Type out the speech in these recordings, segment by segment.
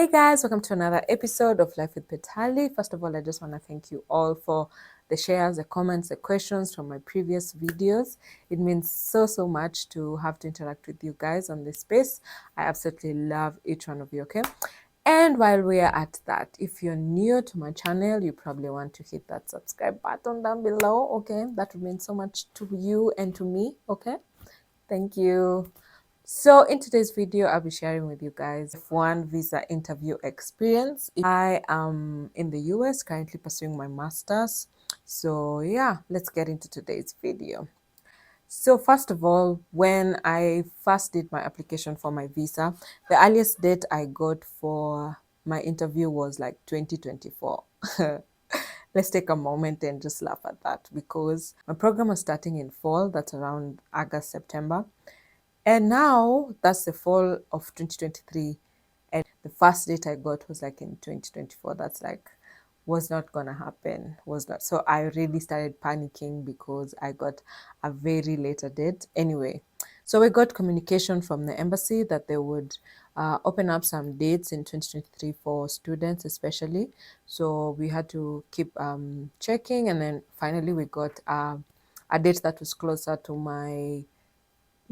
Hey guys, welcome to another episode of Life with Petali. First of all, I just want to thank you all for the shares, the comments, the questions from my previous videos. It means so much to have to interact with you guys on this space. I absolutely love each one of you, okay? And while we are at that, if you're new to my channel, you probably want to hit that subscribe button down below, okay? That would mean so much to you and to me, okay? Thank you. So in today's video, I'll be sharing with you guys one visa interview experience. I am in the US currently pursuing my master's. So yeah, let's get into today's video. So first of all, when I first did my application for my visa, the earliest date I got for my interview was like 2024. Let's take a moment and just laugh at that because my program was starting in fall, that's around August, September. And now that's the fall of 2023. And the first date I got was like in 2024. That's like, was not gonna happen. Was not. So I really started panicking because I got a very later date. Anyway, so we got communication from the embassy that they would open up some dates in 2023 for students, especially. So we had to keep checking. And then finally, we got a date that was closer to my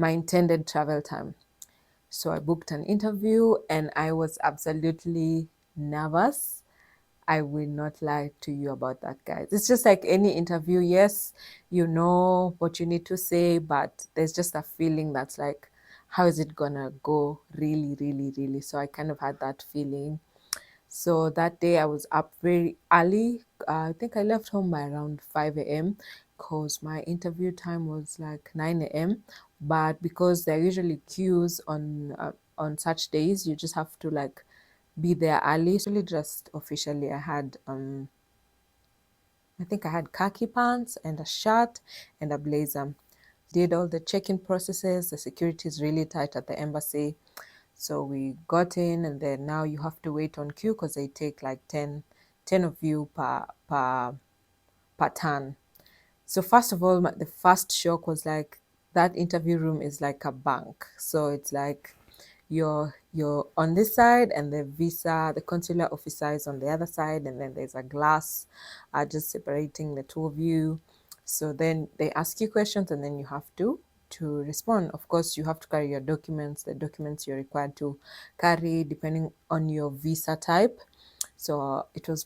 intended travel time. So I booked an interview and I was absolutely nervous. I will not lie to you about that, guys. It's just like any interview. Yes, you know what you need to say, but there's just a feeling that's like, how is it gonna go? Really. So I kind of had that feeling. So that day I was up very early. I think I left home by around 5 a.m. because my interview time was like 9 a.m. But because there are usually queues on such days, you just have to like be there early. So really just officially I think I had khaki pants and a shirt and a blazer. Did all the check-in processes. The security is really tight at the embassy. So we got in, and then now you have to wait on queue because they take like 10 of you per turn. So first of all, the first shock was like that interview room is like a bank. So it's like you're on this side, and the consular officer is on the other side, and then there's a glass just separating the two of you. So then they ask you questions, and then you have to respond. Of course, you have to carry your documents, the documents you're required to carry depending on your visa type. So it was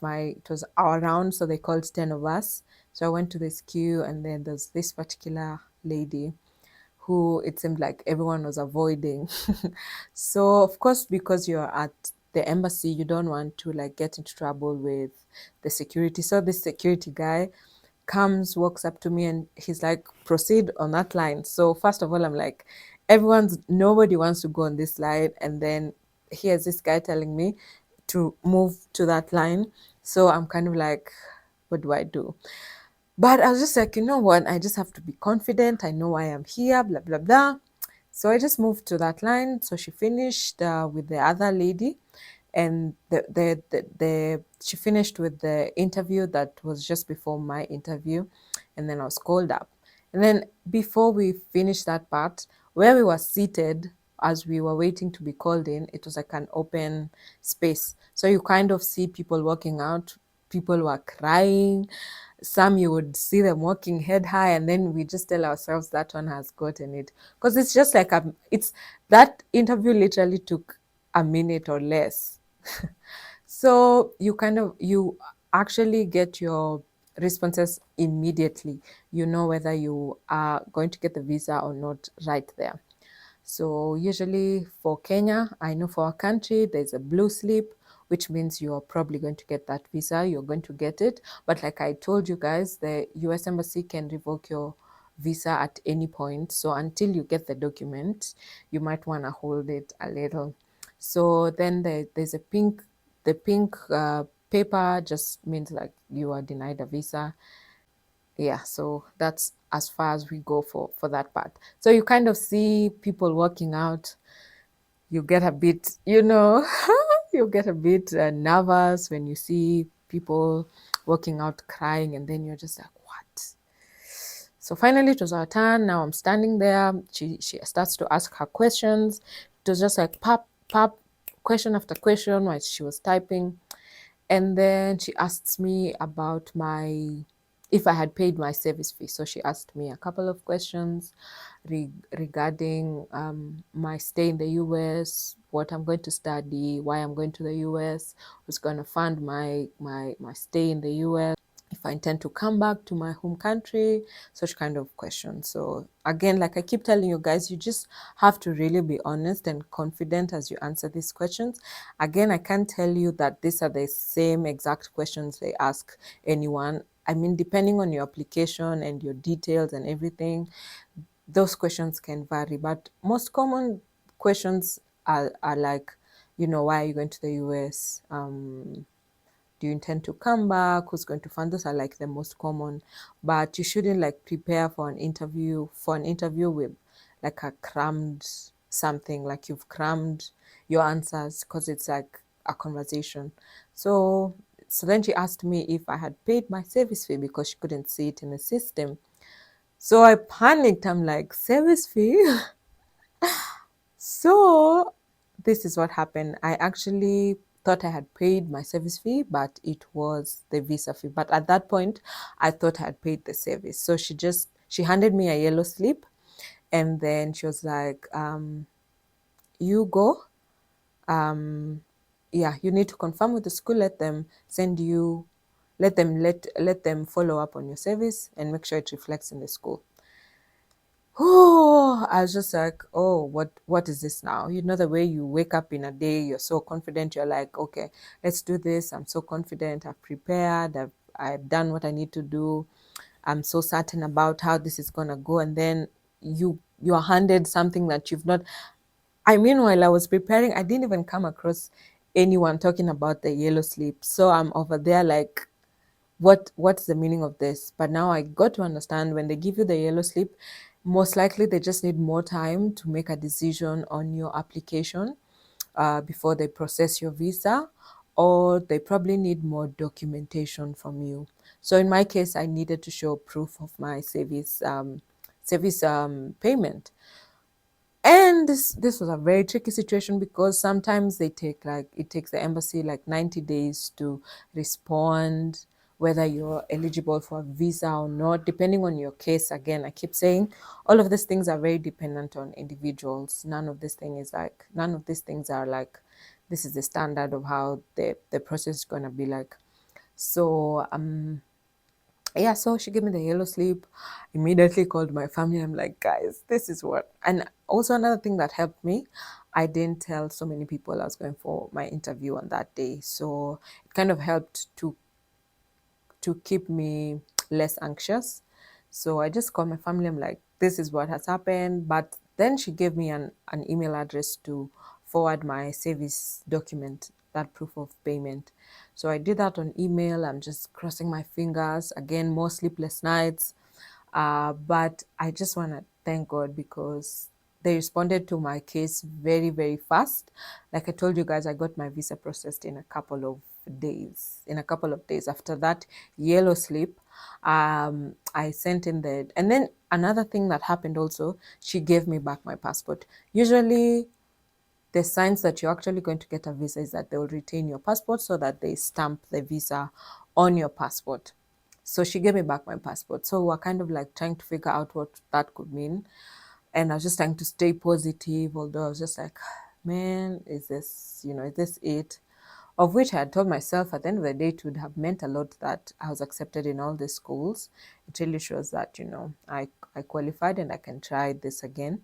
our round, so they called 10 of us. So I went to this queue, and then there's this particular lady who it seemed like everyone was avoiding. So of course, because you're at the embassy, you don't want to like get into trouble with the security. So this security guy comes, walks up to me, and he's like, proceed on that line. So first of all, I'm like, nobody wants to go on this line. And then here's this guy telling me to move to that line. So I'm kind of like, what do I do? But I was just like, you know what? I just have to be confident. I know why I'm here, blah, blah, blah. So I just moved to that line. So she finished with the other lady, and she finished with the interview that was just before my interview, and then I was called up. And then before we finished that part, where we were seated as we were waiting to be called in, it was like an open space. So you kind of see people walking out. People were crying. Some you would see them walking head high, and then we just tell ourselves that one has gotten it, because it's just like it's that interview literally took a minute or less. So you actually get your responses immediately. You know whether you are going to get the visa or not right there. So usually for Kenya, I know for our country, there's a blue slip, which means you're probably going to get that visa. You're going to get it. But like I told you guys, the US Embassy can revoke your visa at any point. So until you get the document, you might want to hold it a little. So then there's the pink paper just means like you are denied a visa. Yeah, so that's as far as we go for that part. So you kind of see people working out. You get a bit, you get a bit nervous when you see people working out crying, and then you're just like, what? So finally it was our turn. Now I'm standing there. She starts to ask her questions. It was just like pop, pop. question after question while she was typing. And then she asked me about if I had paid my service fee. So she asked me a couple of questions regarding my stay in the US, what I'm going to study, why I'm going to the US, who's going to fund my stay in the US, if I intend to come back to my home country, such kind of questions. So again, like I keep telling you guys, you just have to really be honest and confident as you answer these questions. Again, I can't tell you that these are the same exact questions they ask anyone. I mean, depending on your application and your details and everything, those questions can vary. But most common questions are like, why are you going to the US? Do you intend to come back? Who's going to fund? Those are like the most common, but you shouldn't like prepare for an interview with like a crammed something, like you've crammed your answers, because it's like a conversation. So then she asked me if I had paid my service fee because she couldn't see it in the system. So I panicked. I'm like, service fee? So this is what happened. I actually thought I had paid my service fee, but it was the visa fee. But at that point, I thought I had paid the service. So she handed me a yellow slip, and then she was like, you go. Yeah, you need to confirm with the school, let them follow up on your service and make sure it reflects in the school. Oh, I was just like, oh, what is this now? You know, the way you wake up in a day, you're so confident, you're like, okay, let's do this. I'm so confident, I've prepared, I've done what I need to do. I'm so certain about how this is gonna go. And then you're handed something that you've not. I mean, while I was preparing, I didn't even come across anyone talking about the yellow slip. So I'm over there like, what's the meaning of this? But now I got to understand, when they give you the yellow slip, most likely they just need more time to make a decision on your application before they process your visa, or they probably need more documentation from you. So in my case, I needed to show proof of my service payment. And this was a very tricky situation, because sometimes it takes the embassy like 90 days to respond whether you're eligible for a visa or not, depending on your case. Again, I keep saying all of these things are very dependent on individuals. None of these things are like, this is the standard of how the process is going to be like. So yeah, so she gave me the yellow slip, immediately called my family. I'm like, guys, this is what. And also another thing that helped me, I didn't tell so many people I was going for my interview on that day. So it kind of helped to keep me less anxious. So I just called my family. I'm like, this is what has happened. But then she gave me an email address to forward my service document, that proof of payment. So I did that on email. I'm just crossing my fingers. Again, more sleepless nights. But I just want to thank God, because they responded to my case very, very fast. Like I told you guys, I got my visa processed in a couple of days. After that yellow slip, I sent in and then another thing that happened also, she gave me back my passport. Usually, the signs that you're actually going to get a visa is that they will retain your passport, so that they stamp the visa on your passport. So she gave me back my passport. So we're kind of like trying to figure out what that could mean. And I was just trying to stay positive, although I was just like, man, is this it? Of which I had told myself at the end of the day, it would have meant a lot that I was accepted in all the schools. It really shows that, I qualified and I can try this again.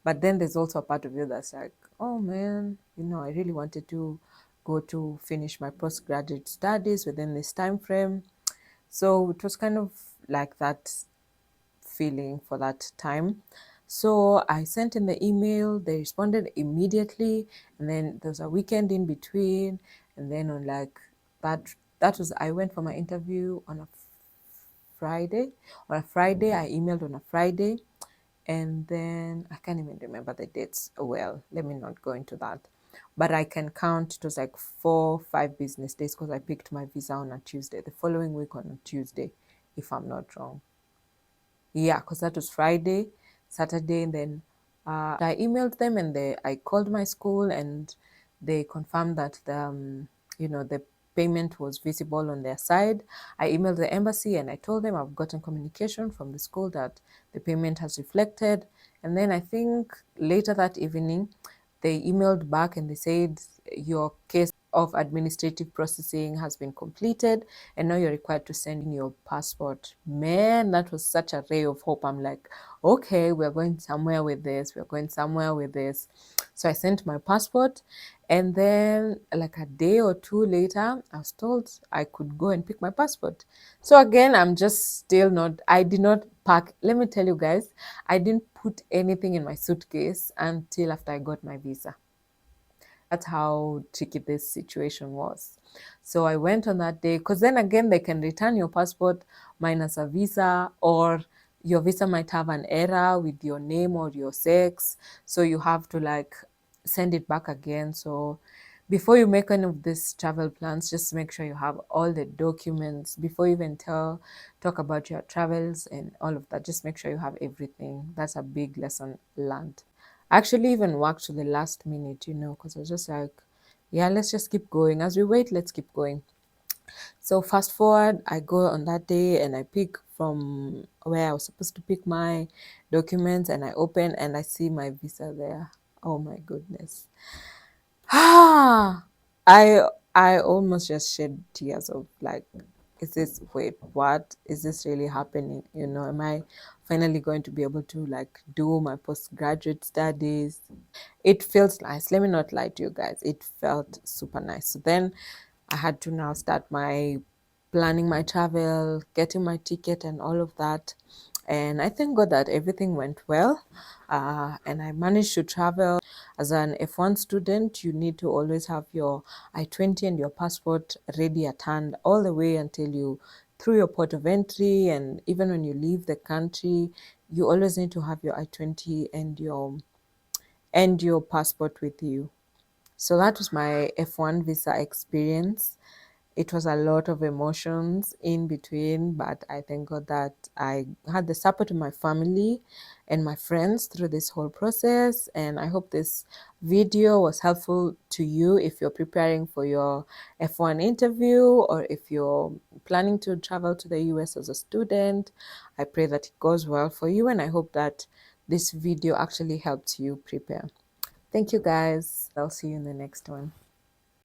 But then there's also a part of you that's like, oh man, I really wanted to go to finish my postgraduate studies within this time frame. So it was kind of like that feeling for that time. So I sent in the email, they responded immediately, and then there was a weekend in between, and then on like I went for my interview on a Friday. On a Friday, I emailed on a Friday, and then I can't even remember the dates well. Let me not go into that. But I can count, it was like 4, 5 business days, because I picked my visa on a Tuesday, the following week on a Tuesday, if I'm not wrong. Yeah, because that was Friday, Saturday, and then I emailed them, and I called my school, and they confirmed that the payment was visible on their side. I emailed the embassy and I told them I've gotten communication from the school that the payment has reflected. And then I think later that evening, they emailed back and they said your case of administrative processing has been completed and now you're required to send in your passport. Man, that was such a ray of hope. I'm like, okay, we're going somewhere with this. We're going somewhere with this. So I sent my passport, and then like a day or two later, I was told I could go and pick my passport. So again, I'm just still not, I did not pack. Let me tell you guys, I didn't put anything in my suitcase until after I got my visa. That's how tricky this situation was. So I went on that day, because then again, they can return your passport minus a visa, or your visa might have an error with your name or your sex. So you have to like send it back again. So before you make any of these travel plans, just make sure you have all the documents before you even talk about your travels and all of that. Just make sure you have everything. That's a big lesson learned. I actually even worked to the last minute, because I was just like, yeah, let's just keep going. As we wait, let's keep going. So fast forward, I go on that day and I pick from where I was supposed to pick my documents, and I open and I see my visa there. Oh my goodness. Ah, I almost just shed tears of like, is this, wait, what is this really happening? Am I finally going to be able to like do my postgraduate studies? It feels nice. Let me not lie to you guys. It felt super nice. So then I had to now start my planning my travel, getting my ticket and all of that. And I thank God that everything went well. And I managed to travel. As an F1 student, you need to always have your I-20 and your passport ready at hand all the way until you through your port of entry. And even when you leave the country, you always need to have your I-20 and your passport with you. So that was my F1 visa experience. It was a lot of emotions in between, but I thank God that I had the support of my family and my friends through this whole process. And I hope this video was helpful to you if you're preparing for your F1 interview, or if you're planning to travel to the US as a student. I pray that it goes well for you, and I hope that this video actually helped you prepare. Thank you guys. I'll see you in the next one.